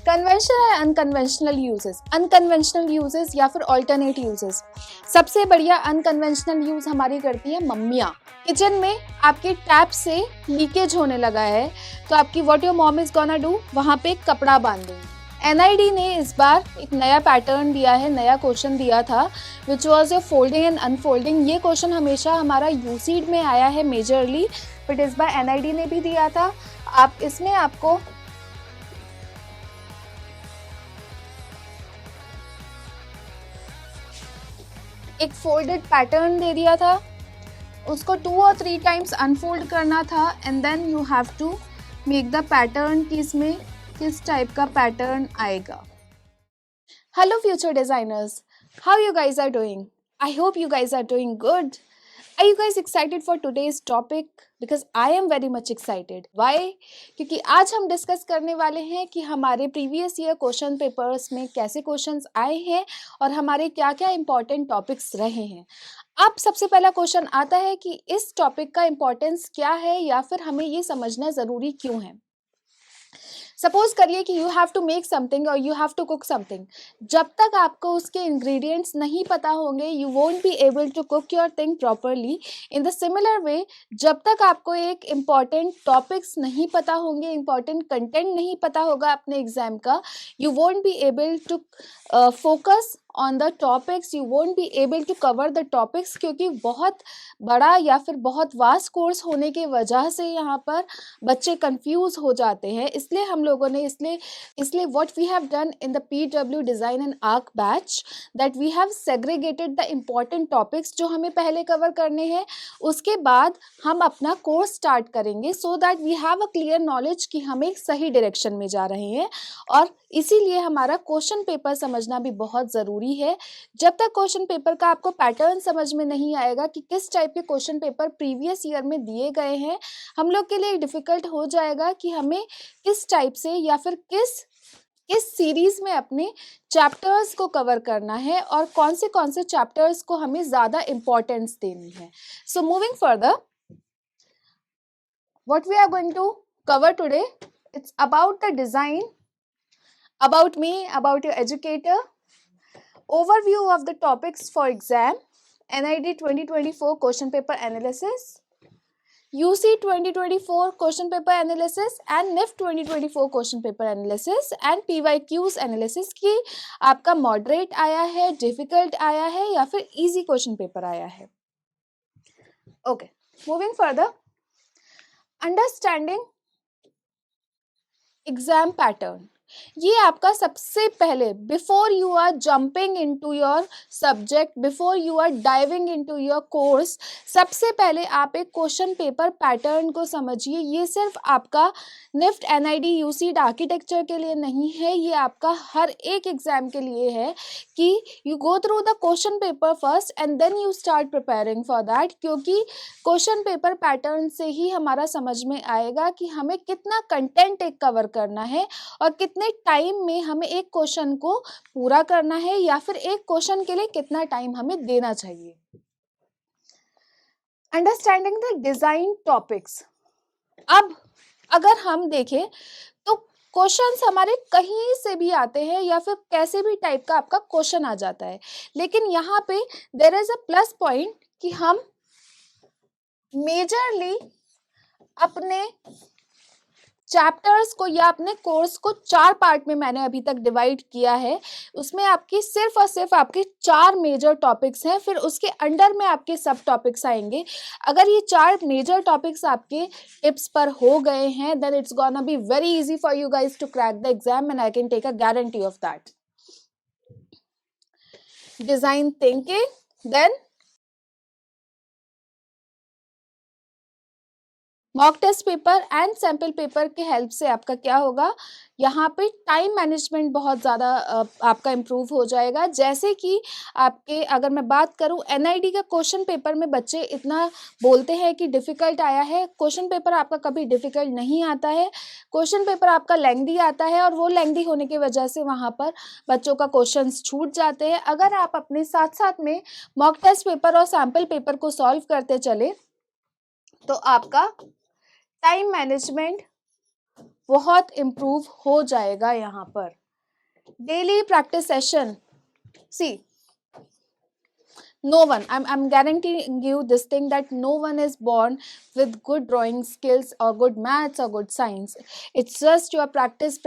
Conventional and unconventional uses, unconventional uses या फिर alternate uses. सबसे बढ़िया अनकन्वेंशनल यूज हमारी करती है मम्मियाँ। किचन में आपके टैप से लीकेज होने लगा है तो आपकी what your mom is gonna do, वहाँ पे एक कपड़ा बांध देंगे। एनआईडी ने इस बार एक नया पैटर्न दिया है, नया क्वेश्चन दिया था which was your folding and unfolding. ये क्वेश्चन हमेशा हमारा यूसीड में आया है मेजरली, बट इस बार एनआईडी ने भी दिया था। आप इसमें आपको एक फोल्डेड पैटर्न दे दिया था, उसको 2 और 3 टाइम्स अनफोल्ड करना था and then you have to make the pattern कि इसमें किस टाइप का पैटर्न आएगा। Hello future designers, how you guys are doing? I hope you guys are doing good. Are you guys excited for today's topic? Because I am very much excited. Why? क्योंकि आज हम discuss करने वाले हैं कि हमारे previous year question papers में कैसे क्वेश्चंस आए हैं और हमारे क्या क्या इंपॉर्टेंट टॉपिक्स रहे हैं। अब सबसे पहला क्वेश्चन आता है कि इस टॉपिक का इंपॉर्टेंस क्या है या फिर हमें ये समझना ज़रूरी क्यों है। सपोज करिए कि you have to make something और you have to cook something. जब तक आपको उसके इंग्रेडिएंट्स नहीं पता होंगे you won't be able to cook your thing properly. In the similar way, जब तक आपको एक इम्पॉर्टेंट टॉपिक्स नहीं पता होंगे, इम्पॉर्टेंट कंटेंट नहीं पता होगा अपने एग्जाम का, you won't be able to focus on the topics, you won't be able to cover the topics. क्योंकि बहुत बड़ा या फिर बहुत वास्ट कोर्स होने की वजह से यहाँ पर बच्चे कंफ्यूज हो जाते हैं। इसलिए हम लोगों ने इसलिए what we have done in the PW design and arch batch, that we have segregated the important topics जो हमें पहले कवर करने हैं। उसके बाद हम अपना कोर्स स्टार्ट करेंगे so that we have a clear knowledge कि हम एक सही डायरेक्शन में जा रहे हैं। और इसीलिए हमारा क्वेश्चन पेपर समझना भी बहुत ज़रूरी है। जब तक क्वेश्चन पेपर का आपको पैटर्न समझ में नहीं आएगा कि किस टाइप के क्वेश्चन पेपर प्रीवियस ईयर में दिए गए हैं, हम लोग के लिए डिफ़िकल्ट हो जाएगा कि हमें किस टाइप से या फिर किस सीरीज़ में अपने चैप्टर्स को कवर करना है और कौन से चैप्टर्स को हमें ज़्यादा इम्पोर्टेंस देनी है। So moving further, what we are going to cover today, it's about the design, about me, about your educator, overview of the topics for exam, NID 2024 question paper analysis, UC 2024 question paper analysis and NIFT 2024 question paper analysis and PYQs analysis कि आपका moderate आया है, difficult आया है या फिर easy question paper आया है। Okay, moving further, understanding exam pattern. ये आपका सबसे पहले, before you are jumping into your subject, before you are diving into your course, सबसे पहले आप एक क्वेश्चन पेपर पैटर्न को समझिए। ये सिर्फ आपका निफ्ट एनआईडी यूसीड आर्किटेक्चर के लिए नहीं है, ये आपका हर एक एग्जाम के लिए है कि you go through the question paper first and then you start preparing for that. क्योंकि क्वेश्चन पेपर पैटर्न से ही हमारा समझ में आएगा कि हमें कितना कंटेंट एक कवर करना है और कितने टाइम में हमें एक क्वेश्चन को पूरा करना है या फिर एक क्वेश्चन के लिए कितना टाइम हमें देना चाहिए। Understanding the design topics. अब अगर हम देखें तो क्वेश्चंस हमारे कहीं से भी आते हैं या फिर कैसे भी टाइप का आपका क्वेश्चन आ जाता है, लेकिन यहाँ पे there is a plus point कि हम मेजरली अपने चैप्टर्स को या अपने कोर्स को 4 पार्ट में मैंने अभी तक डिवाइड किया है। उसमें आपकी सिर्फ और सिर्फ आपके 4 मेजर टॉपिक्स हैं, फिर उसके अंडर में आपके सब टॉपिक्स आएंगे। अगर ये 4 मेजर टॉपिक्स आपके टिप्स पर हो गए हैं then it's gonna be very easy for you guys to crack the exam and I can take a guarantee of that. Design thinking, then mock test paper and sample paper के help से आपका क्या होगा, यहाँ पे time management बहुत ज़्यादा आपका इम्प्रूव हो जाएगा। जैसे कि आपके, अगर मैं बात करूँ एनआईडी का क्वेश्चन पेपर में बच्चे इतना बोलते हैं कि डिफ़िकल्ट आया है, क्वेश्चन पेपर आपका कभी डिफ़िकल्ट नहीं आता है। क्वेश्चन पेपर आपका लेंथी आता है और वो लेंथी होने की वजह से वहाँ पर बच्चों का क्वेश्चंस छूट जाते हैं। अगर आप अपने साथ साथ में मॉक टेस्ट पेपर और सैम्पल पेपर को सॉल्व करते चले तो आपका टाइम मैनेजमेंट बहुत इम्प्रूव हो जाएगा यहाँ पर। Daily practice session, see no one, I'm guaranteeing you this thing, that no one is born with good drawing skills or good maths or good science. It's just your practice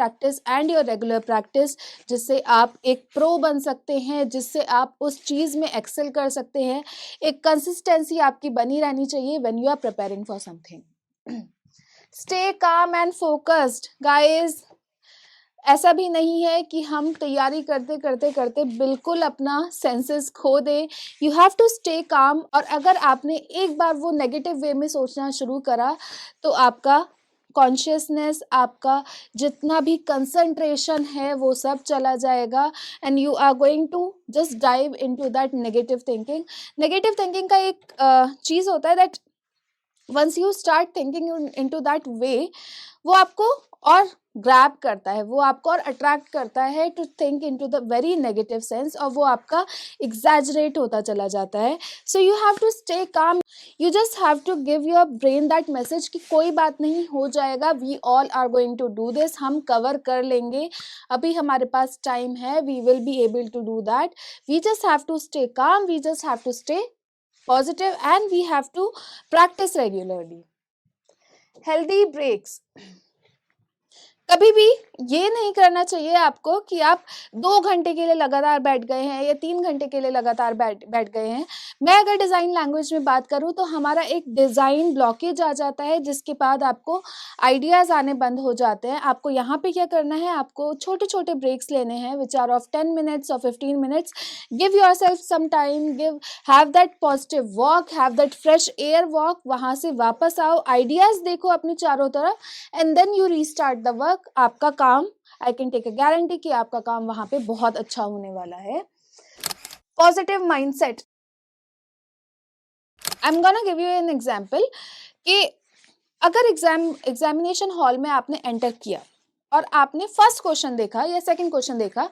and your regular practice जिससे आप एक pro बन सकते हैं, जिससे आप उस चीज़ में एक्सेल कर सकते हैं। एक कंसिस्टेंसी आपकी बनी रहनी चाहिए when you are preparing for something. Stay calm and focused guys. ऐसा भी नहीं है कि हम तैयारी करते करते करते बिल्कुल अपना सेंसेस खो दें। यू हैव टू स्टे काम। और अगर आपने एक बार वो नेगेटिव वे में सोचना शुरू करा तो आपका कॉन्शियसनेस, आपका जितना भी कंसंट्रेशन है वो सब चला जाएगा and you are going to just dive into that negative thinking. Negative thinking का एक चीज़ होता है that once you start thinking into that way, वो आपको और ग्रैब करता है, वो आपको और अट्रैक्ट करता है to think into the very negative sense, और वो आपका एग्जैजरेट होता चला जाता है। So you have to stay calm, you just have to give your brain that message कि कोई बात नहीं, हो जाएगा, we all are going to do this, हम कवर कर लेंगे, अभी हमारे पास टाइम है, we will be able to do that. We just have to stay calm, we just have to stay positive and we have to practice regularly. Healthy breaks. कभी भी ये नहीं करना चाहिए आपको कि आप 2 घंटे के लिए लगातार बैठ गए हैं या 3 घंटे के लिए लगातार बैठ गए हैं। मैं अगर डिज़ाइन लैंग्वेज में बात करूँ तो हमारा एक डिज़ाइन ब्लॉकेज आ जाता है, जिसके बाद आपको आइडियाज़ आने बंद हो जाते हैं। आपको यहाँ पे क्या करना है, आपको छोटे छोटे ब्रेक्स लेने हैं विच आर ऑफ 10 मिनट्स और 15 minutes. Give yourself some time, have that positive walk, have that fresh air walk, वहाँ से वापस आओ, आइडियाज़ देखो अपने चारों तरफ and then you restart the work. आपका काम, I can take a guarantee कि आपका काम वहां पे बहुत अच्छा होने वाला है। Positive mindset, I am gonna give you an example कि अगर एग्जामिनेशन हॉल में आपने एंटर किया और आपने फर्स्ट क्वेश्चन देखा या सेकंड क्वेश्चन देखा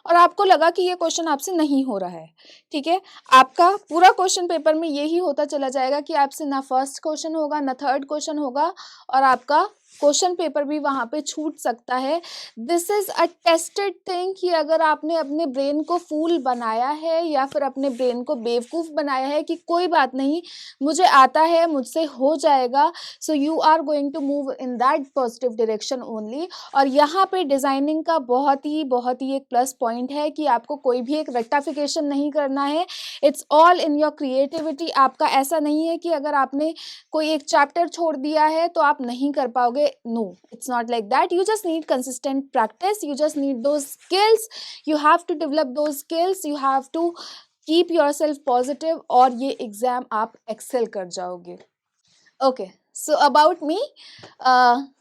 और आपको लगा कि ये क्वेश्चन आपसे नहीं हो रहा है, ठीक है, आपका पूरा क्वेश्चन पेपर में यही होता चला जाएगा कि आपसे ना फर्स्ट क्वेश्चन होगा ना थर्ड क्वेश्चन होगा और आपका क्वेश्चन पेपर भी वहाँ पे छूट सकता है। This is a tested thing कि अगर आपने अपने ब्रेन को फूल बनाया है या फिर अपने ब्रेन को बेवकूफ़ बनाया है कि कोई बात नहीं, मुझे आता है, मुझसे हो जाएगा, so you are going to move in that positive direction only. और यहाँ पे डिज़ाइनिंग का बहुत ही एक प्लस पॉइंट है कि आपको कोई भी एक रेक्टिफिकेशन नहीं करना है, it's all in your creativity. आपका ऐसा नहीं है कि अगर आपने कोई एक चैप्टर छोड़ दिया है तो आप नहीं कर पाओगे, no, it's not like that. You just need consistent practice, you just need those skills, you have to develop those skills, you have to keep yourself positive और ये एग्जाम आप एक्सेल कर जाओगे। Okay, so about me,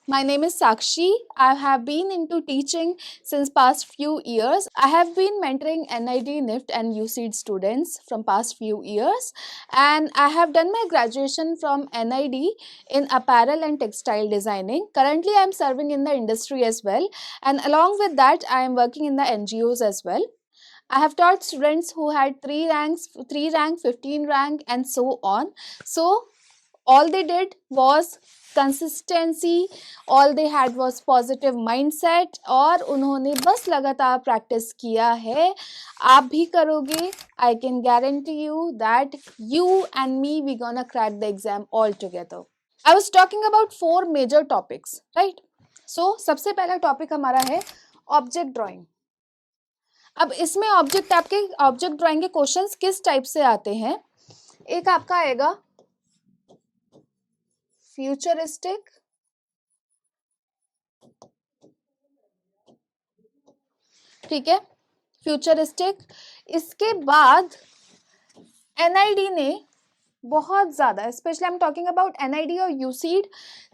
my name is Sakshi. I have been into teaching since past few years. I have been mentoring NID, NIFT and UCEED students from past few years, and I have done my graduation from NID in apparel and textile designing. Currently, I am serving in the industry as well, and along with that, I am working in the NGOs as well. I have taught students who had 3 ranks, 3 rank, 15 rank and so on. So all they did was consistency, all they had was positive mindset और उन्होंने बस लगातार practice किया है। आप भी करोगे, I can guarantee you that you and me, we gonna crack the exam all together. I was talking about 4 major topics, right? So सबसे पहला टॉपिक हमारा है ऑब्जेक्ट ड्राइंग। अब इसमें ऑब्जेक्ट ड्राइंग के क्वेश्चंस किस टाइप से आते हैं, एक आपका आएगा फ्यूचरिस्टिक, ठीक है, फ्यूचरिस्टिक। इसके बाद एनआईडी ने बहुत ज़्यादा, specially I am talking about NID और यूसीड,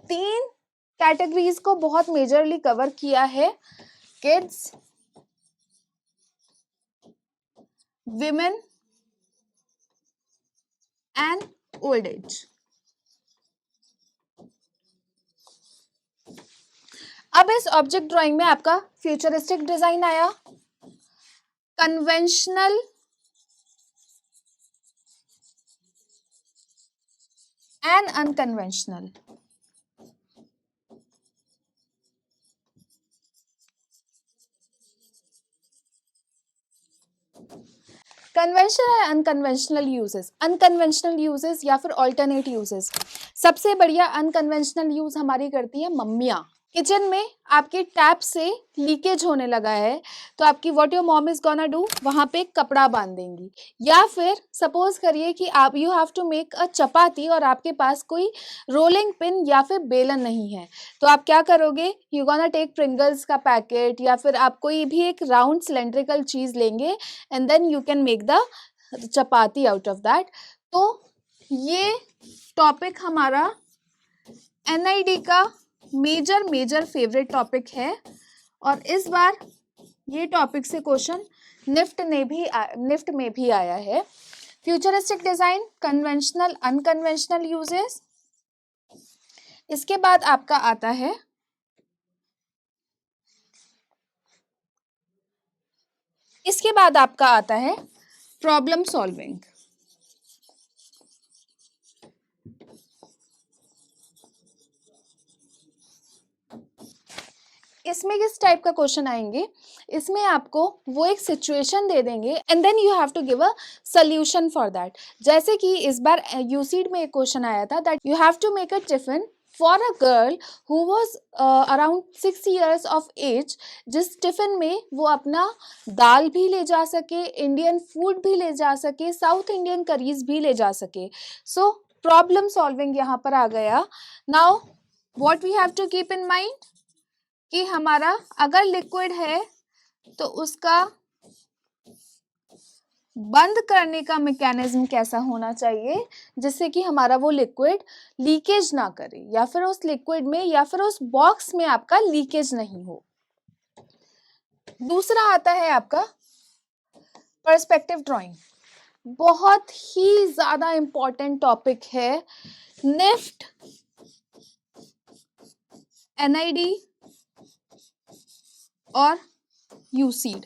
3 कैटेगरीज को बहुत मेजरली कवर किया है, kids, women and old age. अब इस ऑब्जेक्ट ड्राइंग में आपका फ्यूचरिस्टिक डिजाइन आया, conventional and unconventional. Conventional and unconventional uses, unconventional uses या फिर ऑल्टरनेट यूजेस। सबसे बढ़िया अनकन्वेंशनल यूज हमारी करती है मम्मियाँ। किचन में आपके टैप से लीकेज होने लगा है तो आपकी what your mom is gonna do, वहां पे एक कपड़ा बांध देंगी। या फिर सपोज करिए कि आप you have to make a chapati और आपके पास कोई रोलिंग पिन या फिर बेलन नहीं है, तो आप क्या करोगे, यू गोना टेक प्रिंगल्स का पैकेट या फिर आप कोई भी एक राउंड सिलेंड्रिकल चीज लेंगे and then you can make the chapati out of that. तो ये टॉपिक हमारा एनआईडी का मेजर फेवरेट टॉपिक है और इस बार ये टॉपिक से क्वेश्चन निफ्ट में भी आया है। Futuristic design, conventional unconventional uses. इसके बाद आपका आता है प्रॉब्लम सॉल्विंग। इसमें किस टाइप का क्वेश्चन आएंगे, इसमें आपको वो एक सिचुएशन दे देंगे and then you have to give a solution for that. जैसे कि इस बार यूसीड में एक क्वेश्चन आया था that you have to make a tiffin for a girl who was around 6 years of age, जिस टिफिन में वो अपना दाल भी ले जा सके, इंडियन फूड भी ले जा सके, साउथ इंडियन करीज भी ले जा सके। सो प्रॉब्लम सॉल्विंग यहाँ पर आ गया। Now what we have to keep in mind कि हमारा अगर लिक्विड है तो उसका बंद करने का मैकेनिज्म कैसा होना चाहिए जिससे कि हमारा वो लिक्विड लीकेज ना करे या फिर उस लिक्विड में या फिर उस बॉक्स में आपका लीकेज नहीं हो। दूसरा आता है आपका पर्सपेक्टिव ड्राइंग, बहुत ही ज्यादा इंपॉर्टेंट टॉपिक है। निफ्ट, एनआईडी और यूसीड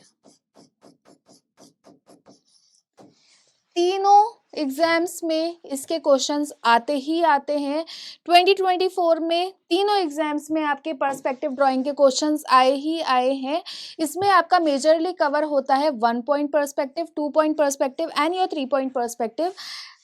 तीनों एग्जाम्स में इसके क्वेश्चंस आते ही आते हैं। 2024 में तीनों एग्जाम्स में आपके पर्सपेक्टिव ड्राइंग के क्वेश्चंस आए ही आए हैं। इसमें आपका मेजरली कवर होता है 1 point perspective, 2 point perspective and your 3 point perspective.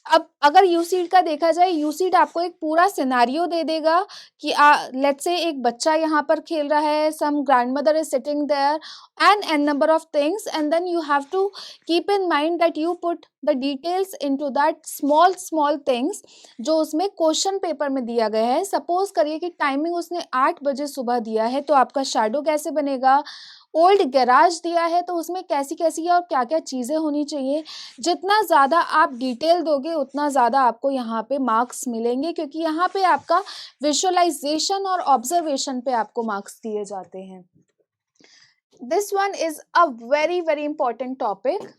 अब अगर यूसीड का देखा जाए, यूसीड आपको एक पूरा सिनारियो दे देगा कि लेट्स से एक बच्चा यहाँ पर खेल रहा है, some grandmother is sitting there and an number of things and then you have to keep in mind that you put the details into that small things जो उसमें क्वेश्चन पेपर में दिया गया है। सपोज करिए कि टाइमिंग उसने 8 बजे सुबह दिया है तो आपका शैडो कैसे बनेगा, ओल्ड गैराज दिया है तो उसमें कैसी कैसी और क्या क्या चीज़ें होनी चाहिए। जितना ज़्यादा आप डिटेल दोगे उतना ज़्यादा आपको यहाँ पे मार्क्स मिलेंगे, क्योंकि यहाँ पे आपका विजुअलाइजेशन और ऑब्जर्वेशन पे आपको मार्क्स दिए जाते हैं। This one is a very very important topic.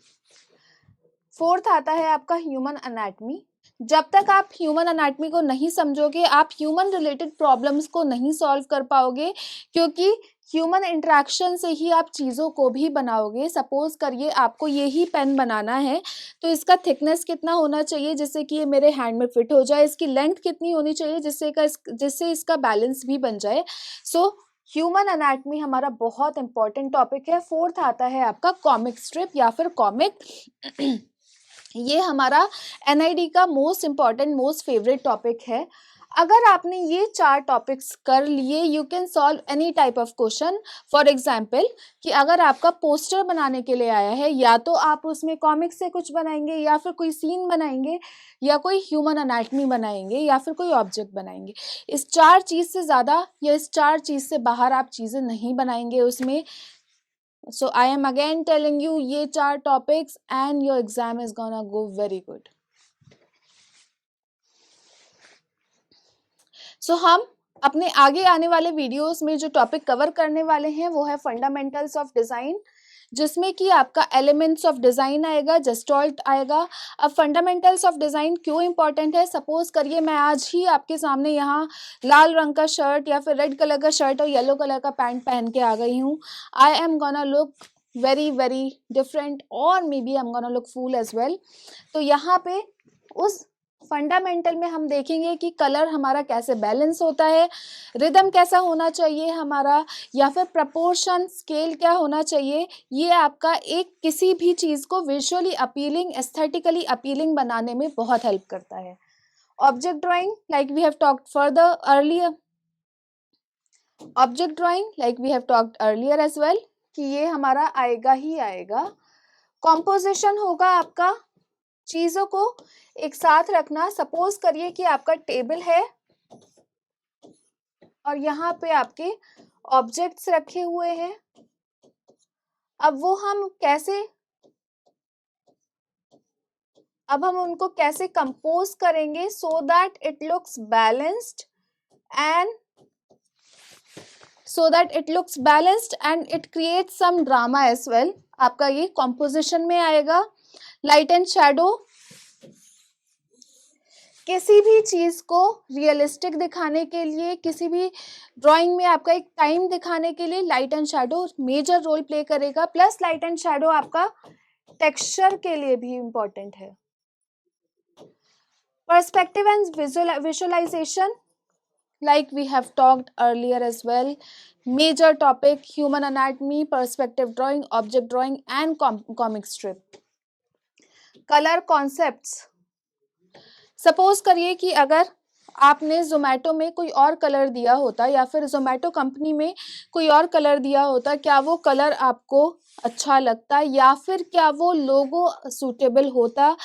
Fourth आता है आपका ह्यूमन एनाटमी। जब तक आप ह्यूमन एनाटमी को नहीं समझोगे आप ह्यूमन रिलेटेड प्रॉब्लम्स को नहीं सॉल्व कर पाओगे, क्योंकि ह्यूमन इंटरेक्शन से ही आप चीज़ों को भी बनाओगे। सपोज करिए आपको यही पेन बनाना है तो इसका थिकनेस कितना होना चाहिए जिससे कि ये मेरे हैंड में फिट हो जाए, इसकी लेंथ कितनी होनी चाहिए जिससे इसका बैलेंस भी बन जाए। सो ह्यूमन एनाटमी हमारा बहुत इंपॉर्टेंट टॉपिक है। फोर्थ आता है आपका कॉमिक स्ट्रिप या फिर कॉमिक। ये हमारा एनआईडी का most important most favourite topic है। अगर आपने ये 4 टॉपिक्स कर लिए you can solve any type of question. For example कि अगर आपका पोस्टर बनाने के लिए आया है, या तो आप उसमें कॉमिक से कुछ बनाएंगे या फिर कोई सीन बनाएंगे या कोई ह्यूमन एनाटमी बनाएंगे या फिर कोई ऑब्जेक्ट बनाएंगे। इस 4 चीज़ से ज़्यादा या इस 4 चीज़ से बाहर आप चीज़ें नहीं बनाएंगे उसमें। So I am again telling you ये 4 topics and your exam is gonna go very good. So हम अपने आगे आने वाले वीडियोस में जो टॉपिक कवर करने वाले हैं वो है फंडामेंटल्स ऑफ डिज़ाइन, जिसमें कि आपका एलिमेंट्स ऑफ डिज़ाइन आएगा, जेस्टॉल्ट आएगा। अब फंडामेंटल्स ऑफ डिज़ाइन क्यों इंपॉर्टेंट है, सपोज करिए मैं आज ही आपके सामने यहाँ लाल रंग का शर्ट या फिर रेड कलर का शर्ट और येलो कलर का पैंट पहन के आ गई हूँ। I am gonna look very different और maybe I am gonna look fool as well. तो यहाँ पे उस फंडामेंटल में हम देखेंगे कि कलर हमारा कैसे बैलेंस होता है, रिदम कैसा होना चाहिए हमारा, या फिर प्रपोर्शन स्केल क्या होना चाहिए। ये आपका एक किसी भी चीज़ को विजुअली अपीलिंग, एस्थेटिकली अपीलिंग बनाने में बहुत हेल्प करता है। Object drawing like we have talked further earlier, object drawing like we have talked earlier as well, कि ये हमारा आएगा ही आएगा। कॉम्पोजिशन होगा आपका चीजों को एक साथ रखना। सपोज करिए कि आपका टेबल है और यहाँ पे आपके ऑब्जेक्ट्स रखे हुए हैं। अब वो हम कैसे, अब हम उनको कैसे कंपोज करेंगे so that it looks balanced and it creates some drama as well. आपका ये कॉम्पोजिशन में आएगा। लाइट एंड शैडो, किसी भी चीज को रियलिस्टिक दिखाने के लिए, किसी भी ड्राइंग में आपका एक टाइम दिखाने के लिए light and shadow major role play करेगा। प्लस लाइट एंड शैडो आपका टेक्सचर के लिए भी इंपॉर्टेंट है। Perspective and visualisation like we have talked earlier as well, major topic human anatomy, perspective drawing, object drawing and comic strip. color concepts, suppose करिए कि अगर आपने जोमेटो में कोई और कलर दिया होता या फिर जोमेटो कंपनी में कोई और कलर दिया होता, क्या वो कलर आपको अच्छा लगता, या फिर क्या वो लोगो सूटेबल होता,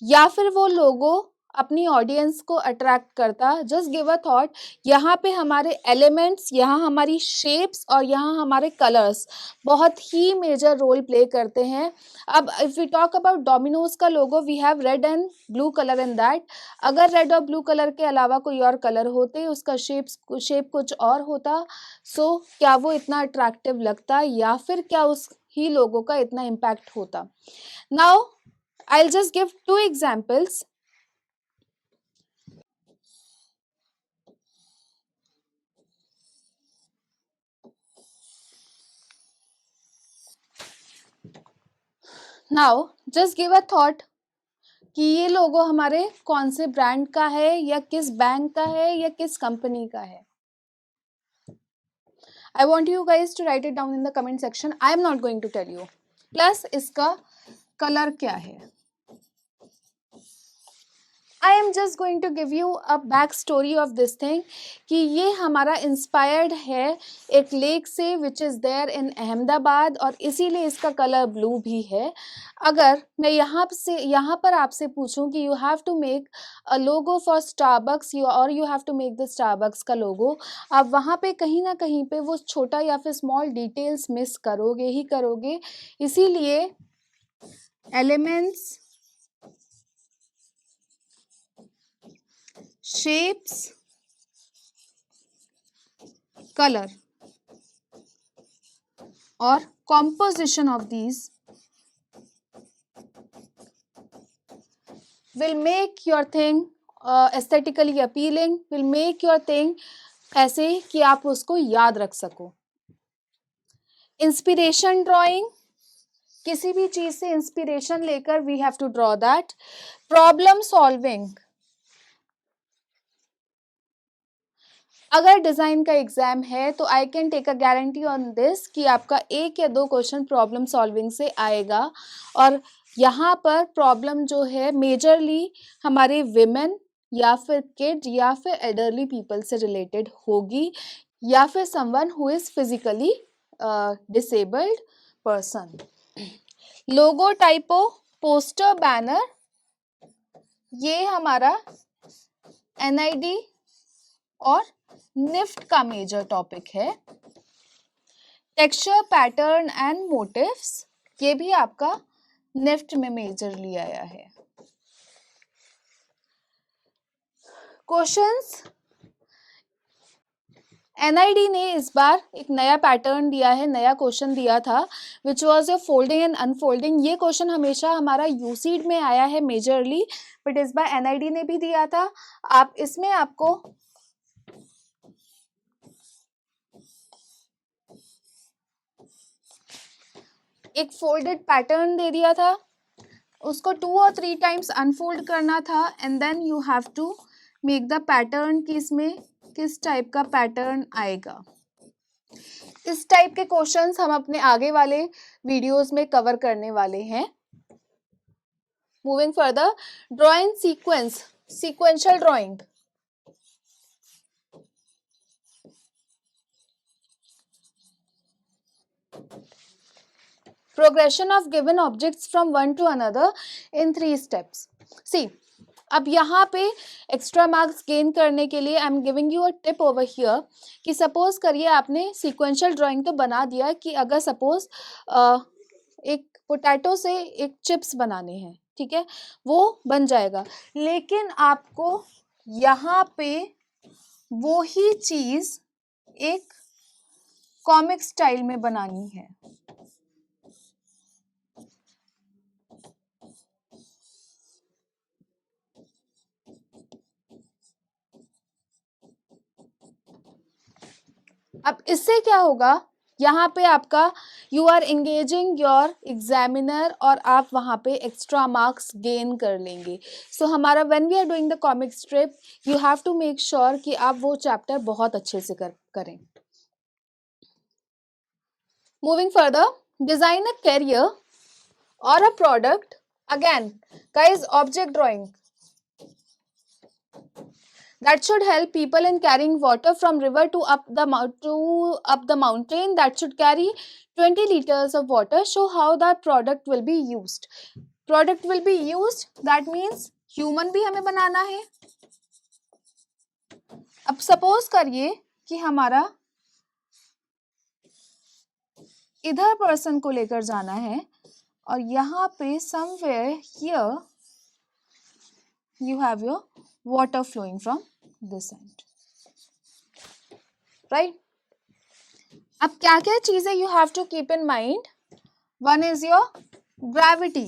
या फिर वो लोगो अपनी ऑडियंस को अट्रैक्ट करता। Just give a thought. यहाँ पे हमारे एलिमेंट्स, यहाँ हमारी शेप्स और यहाँ हमारे कलर्स बहुत ही मेजर रोल प्ले करते हैं। अब if we talk about Domino's का logo, we have red and blue colour in that. अगर रेड और ब्लू कलर के अलावा कोई और कलर होते, उसका शेप कुछ और होता, सो क्या वो इतना अट्रैक्टिव लगता, या फिर क्या उस ही लोगों का इतना इम्पैक्ट होता। Now I'll just give two examples. Now just give a thought कि ये लोगो हमारे कौन से ब्रांड का है, या किस बैंक का है, या किस कंपनी का है। I want you guys to write it down in the comment section. I am not going to tell you. Plus इसका कलर क्या है। I am just going to give you a back story of this thing कि ये हमारा inspired है एक lake से which is there in Ahmedabad, और इसीलिए इसका कलर ब्लू भी है। अगर मैं यहाँ पर आपसे पूछूं कि you have to make a logo for Starbucks और you have to make the Starbucks का लोगो, आप वहाँ पे कहीं ना कहीं पे वो छोटा या फिर स्मॉल डिटेल्स मिस करोगे ही करोगे। इसीलिए elements, shapes, color or composition of these will make your thing aesthetically appealing, will make your thing ऐसे कि आप उसको याद रख सको। इंस्पिरेशन ड्राइंग, किसी भी चीज से इंस्पिरेशन लेकर we have to draw that. Problem solving, अगर डिजाइन का एग्जाम है तो I can take a guarantee on this कि आपका 1 या 2 क्वेश्चन प्रॉब्लम सॉल्विंग से आएगा। और यहाँ पर प्रॉब्लम जो है मेजरली हमारे विमेन या फिर किड या फिर एल्डरली पीपल से रिलेटेड होगी, या फिर someone who is physically disabled person. Logo, typo, poster, banner, ये हमारा एनआईडी और निफ्ट का मेजर टॉपिक है। टेक्सचर, पैटर्न एंड मोटिव्स, ये भी आपका निफ्ट में मेजरली आया है। क्वेश्चंस, एनआईडी ने इस बार एक नया पैटर्न दिया है, नया क्वेश्चन दिया था which was a folding and unfolding. ये क्वेश्चन हमेशा हमारा यूसीड में आया है मेजरली, बट इस बार एनआईडी ने भी दिया था। आप इसमें आपको एक फोल्डेड पैटर्न दे दिया था उसको 2 और 3 टाइम्स अनफोल्ड करना था and then you have to make the pattern कि इसमें किस टाइप का पैटर्न आएगा। इस टाइप के क्वेश्चंस हम अपने आगे वाले वीडियोस में कवर करने वाले हैं। Moving further, drawing sequence, sequential drawing. Progression of given objects from one to another in 3 steps. See, अब यहाँ पे एक्स्ट्रा मार्क्स गेन करने के लिए I am giving you a tip over here कि सपोज करिए आपने सीक्वेंशियल ड्राइंग तो बना दिया कि अगर सपोज एक पोटैटो से एक चिप्स बनाने हैं, ठीक है, वो बन जाएगा, लेकिन आपको यहाँ पे वो ही चीज एक कॉमिक स्टाइल में बनानी है। अब इससे क्या होगा, यहाँ पे आपका you are engaging your examiner और आप वहाँ पे एक्स्ट्रा मार्क्स गेन कर लेंगे। सो हमारा when we are doing the comic strip you have to make sure कि आप वो चैप्टर बहुत अच्छे से करें। Moving further, design a carrier और a product, again guys object drawing that should help people in carrying water from river to up the mountain, that should carry 20 liters of water. Show how that product will be used. Product will be used, that means human भी हमें बनाना है। अब suppose करिए कि हमारा इधर person को लेकर जाना है और यहाँ पे somewhere here you have your water flowing from this end, right? अब क्या क्या चीजें you have to keep in mind? One is your gravity.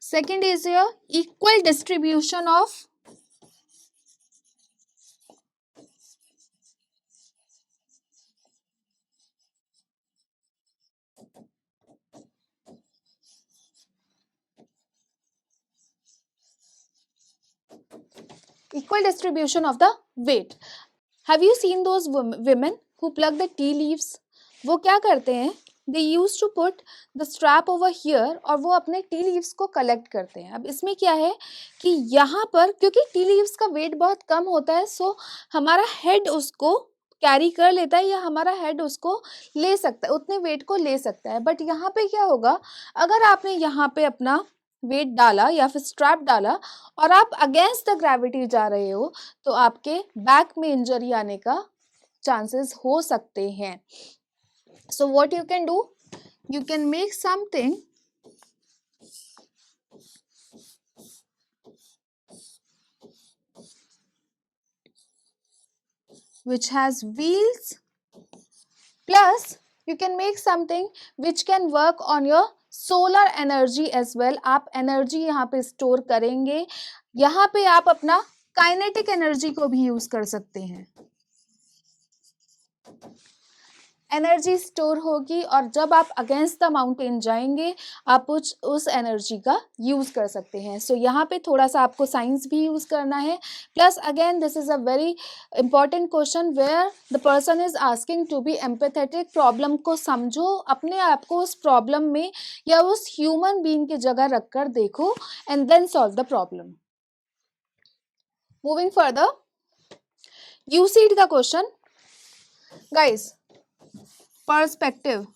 Second is your equal distribution of the weight. Have you seen those women who pluck the tea leaves? वो क्या करते हैं? They used to put the strap over here और वो अपने tea leaves को collect करते हैं। अब इसमें क्या है कि यहाँ पर क्योंकि टी लीव्स का वेट बहुत कम होता है, सो हमारा हेड उसको कैरी कर लेता है या हमारा हेड उसको ले सकता है, उतने वेट को ले सकता है। बट यहाँ पे क्या होगा, अगर आपने यहाँ पे अपना वेट डाला या फिर स्ट्रैप डाला और आप अगेंस्ट द ग्रेविटी जा रहे हो तो आपके बैक में इंजरी आने का चांसेस हो सकते हैं। So what you can do, you can make something which has wheels, plus you can make something which can work on your solar energy as well. आप एनर्जी यहाँ पे स्टोर करेंगे, यहाँ पे आप अपना काइनेटिक एनर्जी को भी यूज कर सकते हैं। एनर्जी स्टोर होगी और जब आप अगेंस्ट द माउंटेन जाएंगे आप उस एनर्जी का यूज कर सकते हैं। सो यहाँ पे थोड़ा सा आपको साइंस भी यूज करना है। Plus again this is a very important question where the person is asking to be empathetic. Problem को समझो, अपने आप को उस प्रॉब्लम में या उस ह्यूमन बीइंग की जगह रखकर देखो and then solve the problem. Moving further, you see the question guys. Perspective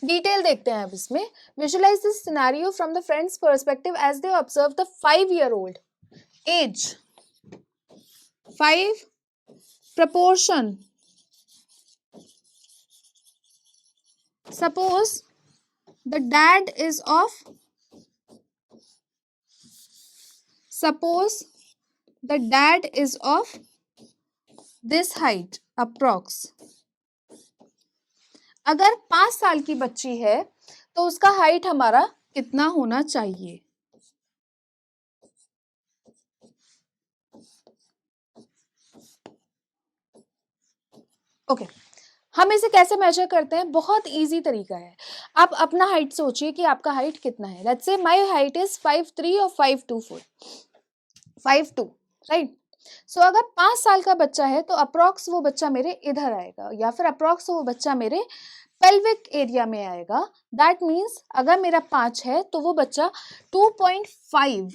detail देखते हैं अब इसमें। Visualise this scenario from the friends perspective as they observe the 5-year-old age 5 proportion। Suppose the dad is of this height approx। अगर 5 साल की बच्ची है तो उसका हाइट हमारा कितना होना चाहिए? ओके हम इसे कैसे मेजर करते हैं? बहुत इजी तरीका है। आप अपना हाइट सोचिए कि आपका हाइट कितना है। Let's say my height is 5'3" और 5'2", 5'2", राइट। सो अगर 5 साल का बच्चा है तो अप्रॉक्स वो बच्चा मेरे इधर आएगा, या फिर अप्रॉक्स वो बच्चा मेरे पेल्विक एरिया में आएगा। दैट मीन्स अगर मेरा 5 है तो वो बच्चा 2.5,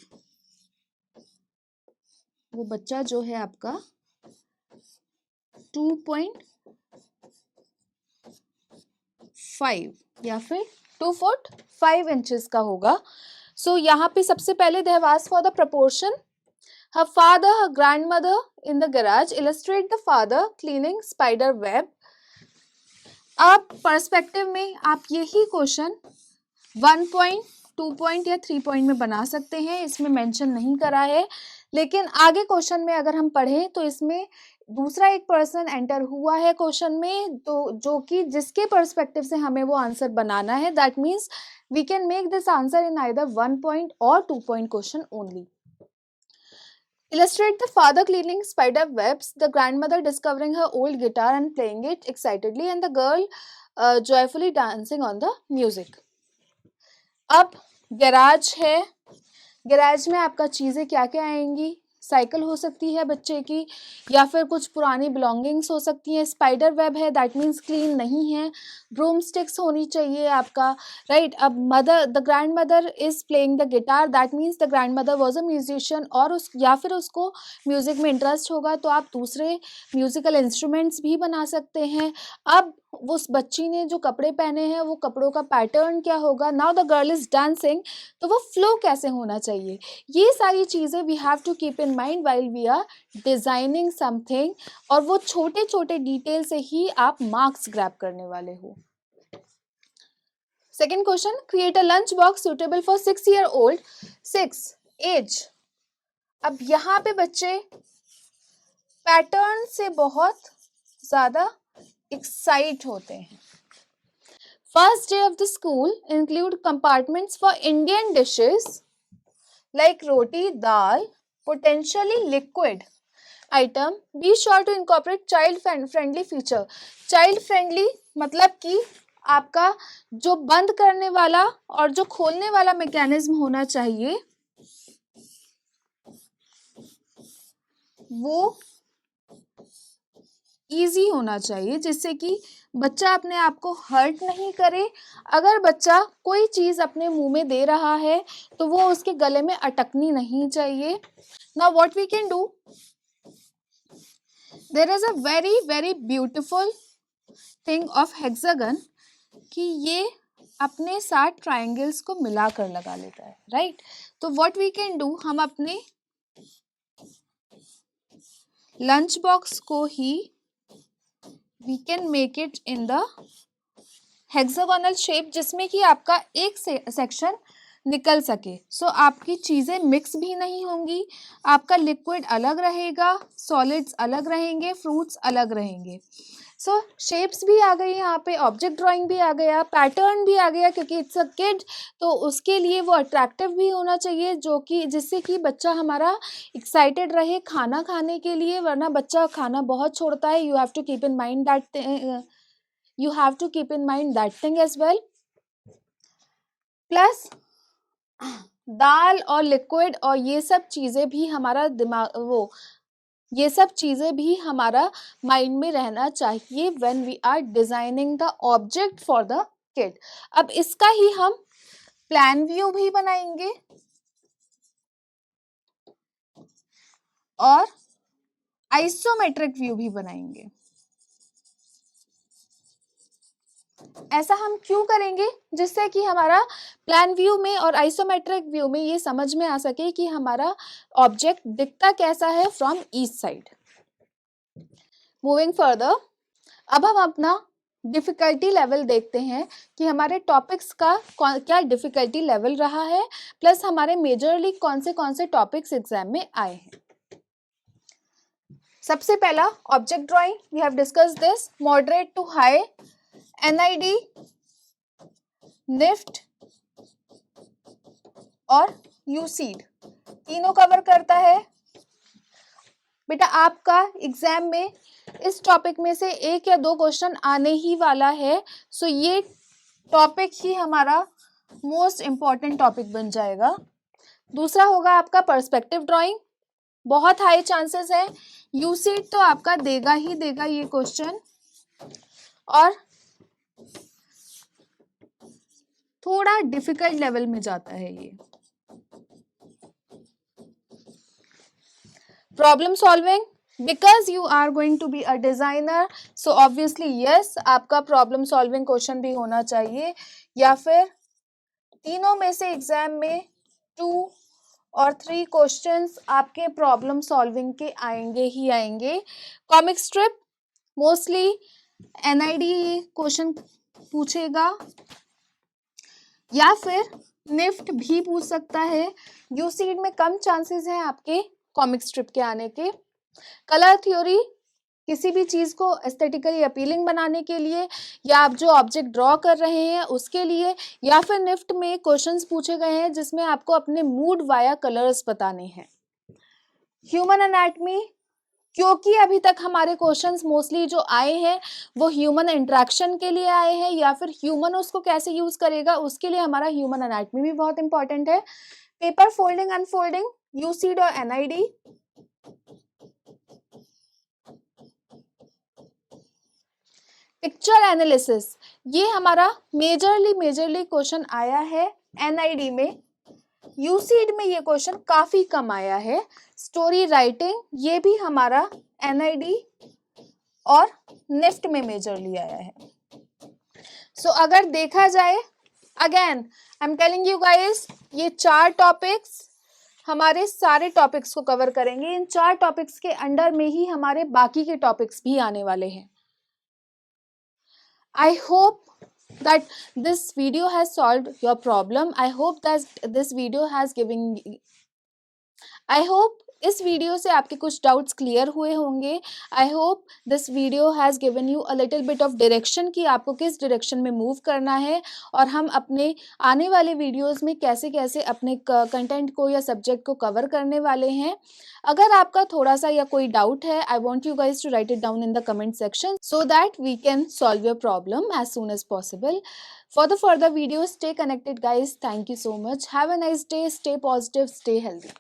वो बच्चा जो है आपका 2.5 या फिर 2 फुट 5 इंचेस का होगा। सो यहाँ पे सबसे पहले they have asked for the proportion. Her father, her grandmother in the garage. Illustrate the father cleaning spider web. आप पर्सपेक्टिव में आप यही क्वेश्चन 1 पॉइंट, 2 पॉइंट या 3 पॉइंट में बना सकते हैं, इसमें मेंशन नहीं करा है। लेकिन आगे क्वेश्चन में अगर हम पढ़ें तो इसमें दूसरा एक पर्सन एंटर हुआ है क्वेश्चन में, तो जो कि जिसके पर्सपेक्टिव से हमें वो आंसर बनाना है। That means we can make this answer in either 1 point और 2 point question only. Illustrate the father cleaning spider webs, the grandmother discovering her old guitar and playing it excitedly, and the girl joyfully dancing on the music. अब garage है, garage में आपका चीज़ें क्या क्या आएंगी? Cycle हो सकती है बच्चे की, या फिर कुछ पुरानी बिलोंगिंग्स हो सकती हैं। स्पाइडर वेब है, दैट मीन्स क्लीन नहीं है। ब्रूम स्टिक्स होनी चाहिए आपका, राइट। अब mother, the grand mother is playing the guitar, that means the grand mother was a musician, और उस या फिर उसको म्यूजिक में इंटरेस्ट होगा तो आप दूसरे म्यूजिकल इंस्ट्रूमेंट्स भी बना सकते हैं। अब उस बच्ची ने जो कपड़े पहने हैं वो कपड़ों का पैटर्न क्या होगा? Now the girl is dancing, तो वो फ्लो कैसे होना चाहिए? ये सारी चीज़ें we have to keep in mind while we are designing something, और वो छोटे छोटे डिटेल से ही आप मार्क्स ग्रैब करने वाले हो। Second question, create a lunch box suitable for 6-year-old, 6 age. अब यहाँ पे बच्चे पैटर्न से बहुत ज्यादा एक्साइट होते हैं। First day of the school include compartments for Indian dishes like roti, dal, potentially liquid item. Be sure to incorporate child friendly feature. Child friendly मतलब कि आपका जो बंद करने वाला और जो खोलने वाला मैकेनिज्म होना चाहिए वो ईजी होना चाहिए, जिससे कि बच्चा अपने आप को हर्ट नहीं करे। अगर बच्चा कोई चीज़ अपने मुंह में दे रहा है तो वो उसके गले में अटकनी नहीं चाहिए। Now what we can do, there is a very very beautiful thing of hexagon कि ये अपने साथ ट्राइंगल्स को मिलाकर लगा लेता है, राइट। तो व्हाट वी कैन डू, हम अपने लंच बॉक्स को ही we can make it in the hexagonal shape, जिसमें कि आपका एक सेक्शन निकल सके। सो आपकी चीज़ें मिक्स भी नहीं होंगी, आपका लिक्विड अलग रहेगा, सॉलिड्स अलग रहेंगे, फ्रूट्स अलग रहेंगे। सो शेप्स भी आ गई यहाँ पे, ऑब्जेक्ट ड्राइंग भी आ गया, पैटर्न भी आ गया, क्योंकि इट्स अ किड तो उसके लिए वो अट्रैक्टिव भी होना चाहिए, जो कि जिससे कि बच्चा हमारा एक्साइटेड रहे खाना खाने के लिए, वरना बच्चा खाना बहुत छोड़ता है। You have to keep in mind that you have to keep in mind that thing as well. Plus दाल और लिक्विड और ये सब चीज़ें भी हमारा दिमाग ये सब चीज़ें भी हमारा माइंड में रहना चाहिए when we are designing the object for the kid. अब इसका ही हम प्लान व्यू भी बनाएंगे और आइसोमेट्रिक व्यू भी बनाएंगे। ऐसा हम क्यों करेंगे? जिससे कि हमारा प्लान व्यू में और आइसोमेट्रिक व्यू में ये समझ में आ सके कि हमारा ऑब्जेक्ट दिखता कैसा है from each side. Moving further, अब हम अपना डिफिकल्टी लेवल देखते हैं कि हमारे टॉपिक्स का क्या डिफिकल्टी लेवल रहा है, प्लस हमारे मेजरली कौन से टॉपिक्स एग्जाम में आए हैं। सबसे पहला object drawing, we have discussed this, moderate to high, NID, NIFT और यूसीड तीनों कवर करता है। बेटा आपका एग्जाम में इस टॉपिक में से 1 या 2 क्वेश्चन आने ही वाला है, सो ये टॉपिक ही हमारा मोस्ट इम्पॉर्टेंट टॉपिक बन जाएगा। दूसरा होगा आपका पर्सपेक्टिव ड्राइंग, बहुत हाई चांसेस है यूसीट तो आपका देगा ही देगा ये क्वेश्चन, और थोड़ा डिफिकल्ट लेवल में जाता है ये। Problem solving, because you are going to be a designer, so obviously yes आपका प्रॉब्लम सॉल्विंग क्वेश्चन भी होना चाहिए, या फिर तीनों में से एग्जाम में 2 और 3 क्वेश्चंस आपके प्रॉब्लम सॉल्विंग के आएंगे ही आएंगे। Comic strip mostly NID question पूछेगा, या फिर निफ्ट भी पूछ सकता है। यूसीड में कम चांसेस हैं आपके कॉमिक स्ट्रिप के आने के। कलर थ्योरी किसी भी चीज को एस्थेटिकली अपीलिंग बनाने के लिए, या आप जो ऑब्जेक्ट ड्रॉ कर रहे हैं उसके लिए, या फिर निफ्ट में क्वेश्चंस पूछे गए हैं जिसमें आपको अपने मूड वाया कलर्स बताने हैं। ह्यूमन एनाटॉमी, क्योंकि अभी तक हमारे क्वेश्चंस मोस्टली जो आए हैं वो ह्यूमन इंटरेक्शन के लिए आए हैं, या फिर ह्यूमन उसको कैसे यूज करेगा उसके लिए हमारा ह्यूमन एनाटॉमी भी बहुत इंपॉर्टेंट है। पेपर फोल्डिंग अनफोल्डिंग, यूसीड और एनआईडी। पिक्चर एनालिसिस, ये हमारा मेजरली क्वेश्चन आया है एनआईडी में, यूसीड में ये क्वेश्चन काफी कम आया है। स्टोरी राइटिंग, ये भी हमारा एनआईडी और निफ्ट में मेजरली आया है। सो अगर देखा जाए, again I am telling you guys, ये 4 टॉपिक्स हमारे सारे टॉपिक्स को कवर करेंगे। इन 4 टॉपिक्स के अंडर में ही हमारे बाकी के टॉपिक्स भी आने वाले हैं। I hope that this video has solved your problem. I hope that this video has given, I hope इस वीडियो से आपके कुछ डाउट्स क्लियर हुए होंगे। I hope this video has given you a little bit of direction कि आपको किस direction में मूव करना है, और हम अपने आने वाले वीडियोस में कैसे कैसे अपने कंटेंट को या सब्जेक्ट को कवर करने वाले हैं। अगर आपका थोड़ा सा या कोई डाउट है, I want you guys to write it down in the comment section so that we can solve your problem as soon as possible. For the further videos, stay connected guys. Thank you so much. Have a nice day. Stay positive. Stay healthy.